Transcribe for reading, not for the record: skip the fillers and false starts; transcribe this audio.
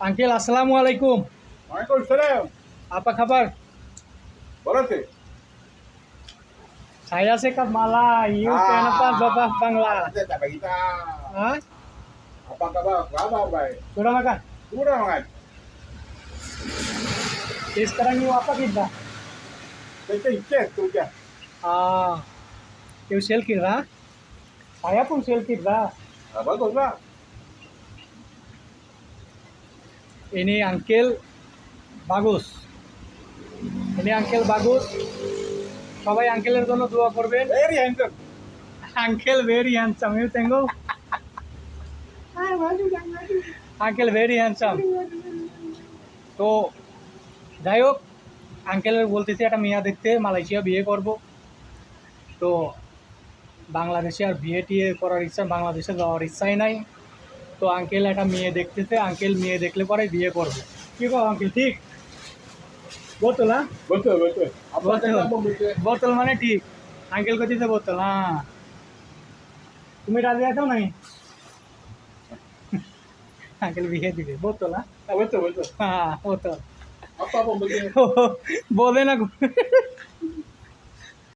Uncle আসসালামু আলাইকুম। ওয়ালাইকুম সালাম। apa kabar? বলতে Saya sekat Malay, you kenapa bapak Bangla? kita kita. Hah? Apa kabar? Kabar baik. Sudah makan? Sudah makan. Sekarang you apa kita? Kita cek tu je. Ah, you sel kira? Saya pun sel kira. Bagus lah. Ini Uncle Bagus. Ini Uncle Bagus. সবাই আঙ্কেলের জন্য দোয়া করবেন। Very handsome. Uncle very handsome, you thank uncle very handsome. তো যাই হোক, আঙ্কেলের বলতেছি একটা মেয়া দেখতে মালয়েশিয়া বিয়ে করব। তো বাংলাদেশে আর বিয়ে টিয়ে করার ইচ্ছা, বাংলাদেশে যাওয়ার ইচ্ছাই নাই। তো আঙ্কেল একটা মেয়ে দেখতেছে, আঙ্কেল মেয়ে দেখলে পরে বিয়ে করবে। কী কো আঙ্কেল, ঠিক? বোতল, হ্যাঁ Betul betul. Apa Betul. kata pun betul. বোতল মানে ঠিক, আঙ্কেল করতেছে বোতল। হ্যাঁ, তুমি রাজি আছো নাই? আঙ্কেল বিয়ে দিবে, বোতল। হ্যাঁ Betul betul. হ্যাঁ বোতল। Apa pun betul. বলে না